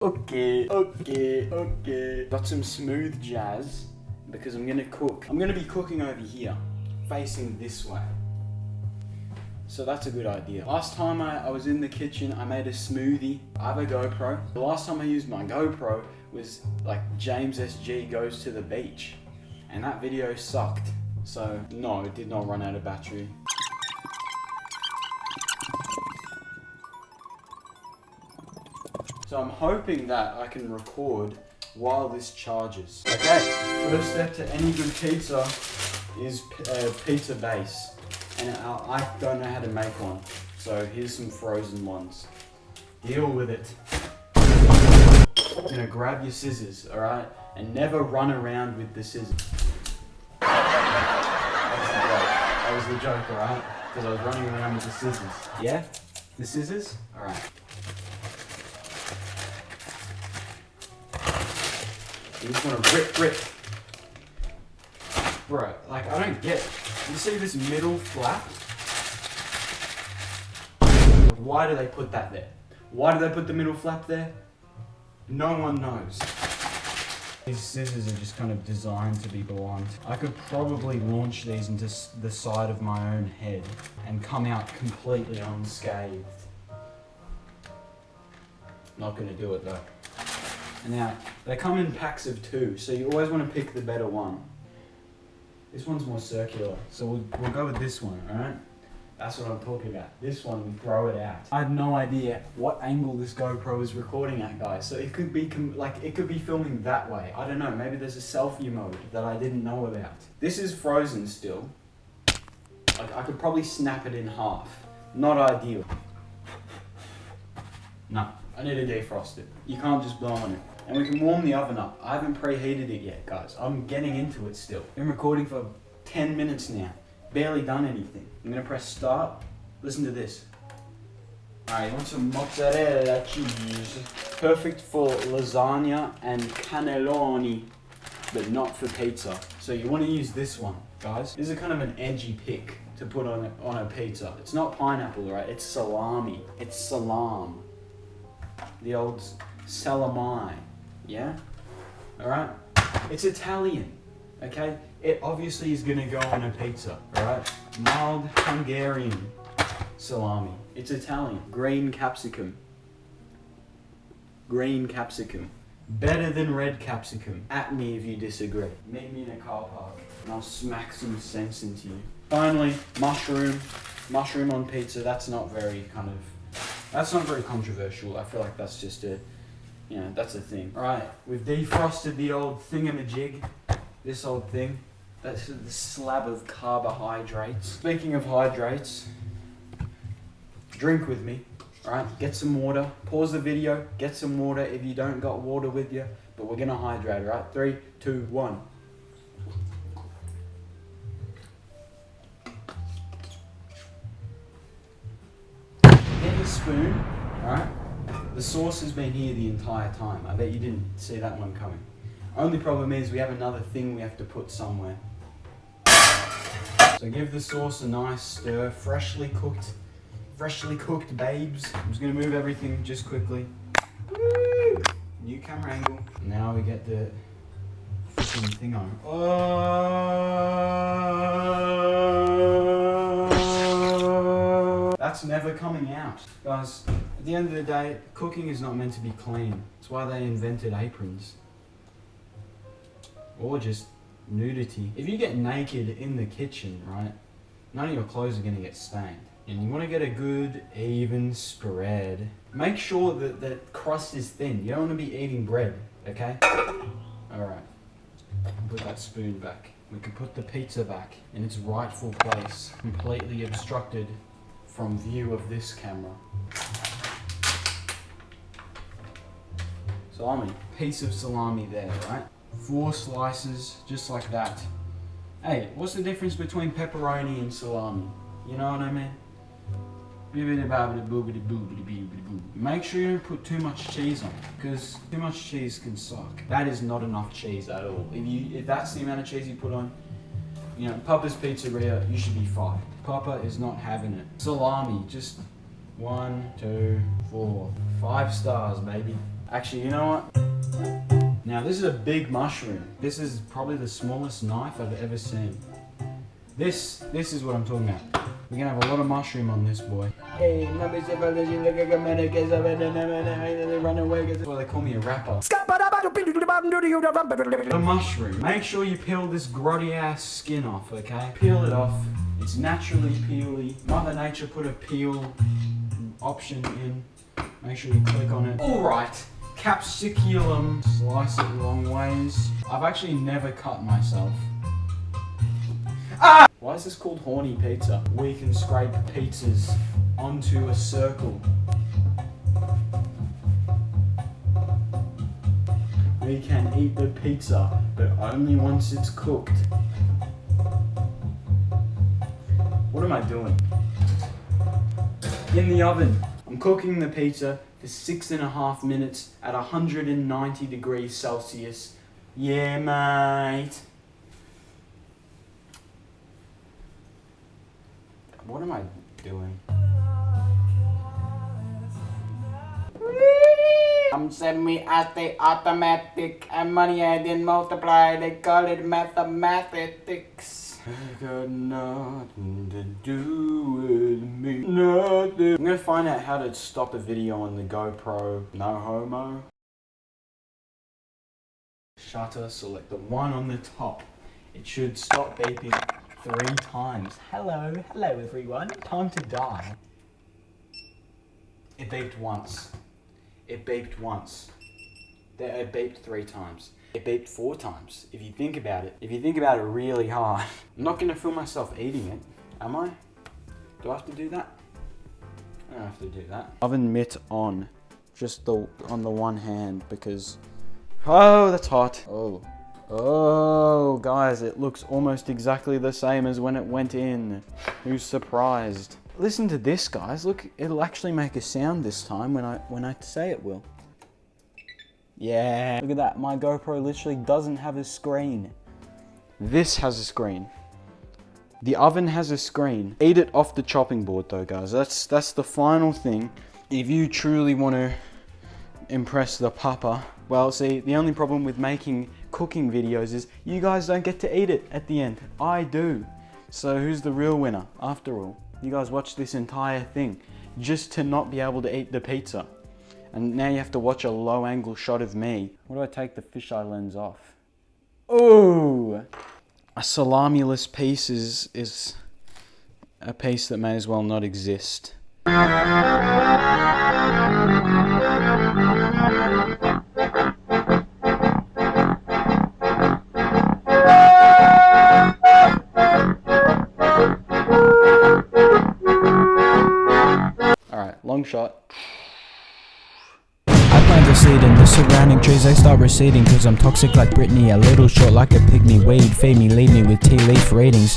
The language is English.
Okay. Got some smooth jazz because I'm gonna cook. I'm gonna be cooking over here, facing this way. So that's a good idea. Last time I was in the kitchen, I made a smoothie. I have a GoPro. The last time I used my GoPro was like James SG goes to the beach. And that video sucked. So no, it did not run out of battery. So I'm hoping that I can record while this charges. Okay, first step to any good pizza is pizza base. And I don't know how to make one. So here's some frozen ones. Deal with it. You're gonna grab your scissors, alright? And never run around with the scissors. That was the joke, alright? Because I was running around with the scissors. Yeah? The scissors? Alright. You just want to rip. Bro, like I don't get it. You see this middle flap? Why do they put that there? Why do they put the middle flap there? No one knows. These scissors are just kind of designed to be blunt. I could probably launch these into the side of my own head and come out completely unscathed. Not gonna do it though. Now, they come in packs of 2, so you always want to pick the better one. This one's more circular, so we'll go with this one, alright? That's what I'm talking about. This one, we throw it out. I have no idea what angle this GoPro is recording at, guys. So it could be it could be filming that way. I don't know, maybe there's a selfie mode that I didn't know about. This is frozen still. Like, I could probably snap it in half. Not ideal. No, I need to defrost it. You can't just blow on it. And we can warm the oven up. I haven't preheated it yet, guys. I'm getting into it still. Been recording for 10 minutes now. Barely done anything. I'm gonna press start. Listen to this. Alright, you want some mozzarella cheese. Perfect for lasagna and cannelloni, but not for pizza. So you want to use this one, guys. This is kind of an edgy pick to put on a pizza. It's not pineapple, right? It's salami. It's salam. The old salami, yeah? Alright? It's Italian, okay? It obviously is gonna go on a pizza, alright? Mild Hungarian salami. It's Italian. Green capsicum. Green capsicum. Better than red capsicum. At me if you disagree. Meet me in a car park and I'll smack some sense into you. Finally, mushroom. Mushroom on pizza, that's not very controversial. I feel like that's just that's a thing. Alright, we've defrosted the old thingamajig. This old thing. That's the slab of carbohydrates. Speaking of hydrates, drink with me. Alright, get some water. Pause the video, get some water if you don't got water with you. But we're gonna hydrate, alright? 3, 2, 1. Get a spoon, alright? The sauce has been here the entire time. I bet you didn't see that one coming. Only problem is we have another thing we have to put somewhere. So give the sauce a nice stir. Freshly cooked babes. I'm just gonna move everything just quickly. Woo! New camera angle. Now we get the freaking thing on. Oh! That's never coming out. Guys, at the end of the day, cooking is not meant to be clean. That's why they invented aprons. Or just nudity. If you get naked in the kitchen, right, none of your clothes are gonna get stained. And you wanna get a good, even spread. Make sure that the crust is thin. You don't wanna be eating bread, okay? Alright, put that spoon back. We can put the pizza back in its rightful place, completely obstructed from view of this camera. Salami, piece of salami there, right? 4 slices, just like that. Hey, what's the difference between pepperoni and salami? You know what I mean? Make sure you don't put too much cheese on it, because too much cheese can suck. That is not enough cheese at all. If that's the amount of cheese you put on, Papa's Pizzeria, you should be fired. Papa is not having it. Salami, just 1, 2, 4, 5 stars, baby. Actually, you know what? Now this is a big mushroom. This is probably the smallest knife I've ever seen. This is what I'm talking about. We're gonna have a lot of mushroom on this boy. Hey, run away. That's why they call me a rapper. The mushroom. Make sure you peel this grotty ass skin off, okay? Peel it off. It's naturally peely. Mother Nature put a peel option in. Make sure you click on it. Alright. Capsicum. Slice it long ways. I've actually never cut myself. Ah! Why is this called horny pizza? We can scrape pizzas onto a circle. We can eat the pizza, but only once it's cooked. What am I doing? In the oven. I'm cooking the pizza for 6.5 minutes at 190 degrees Celsius. Yeah, mate. What am I doing? I'm semi-automatic and money I didn't multiply. They call it mathematics. I got nothing to do with me. Nothing. I'm gonna find out how to stop a video on the GoPro. No homo. Shutter, select the one on the top. It should stop beeping 3 times. Hello everyone. Time to die. It beeped once. It beeped once. It beeped 3 times. It beeped 4 times. If you think about it. If you think about it really hard. I'm not gonna film myself eating it, am I? Do I have to do that? I don't have to do that. Oven mitt on. Just on the one hand because... Oh, that's hot. Oh, guys, it looks almost exactly the same as when it went in. Who's surprised? Listen to this, guys. Look, it'll actually make a sound this time when I say it will. Yeah. Look at that. My GoPro literally doesn't have a screen. This has a screen. The oven has a screen. Eat it off the chopping board though, guys. That's the final thing. If you truly want to impress the papa. Well, see, the only problem with making cooking videos is you guys don't get to eat it at the end. I do. So who's the real winner after all? You guys watch this entire thing just to not be able to eat the pizza. And now you have to watch a low angle shot of me. What do I take the fisheye lens off? Oh! A salami-less piece is a piece that may as well not exist. Alright, long shot. I plant the seed in the surrounding trees, they start receding. Cause I'm toxic like Britney, a little short like a pygmy weed. Feed me, leave me with tea leaf readings.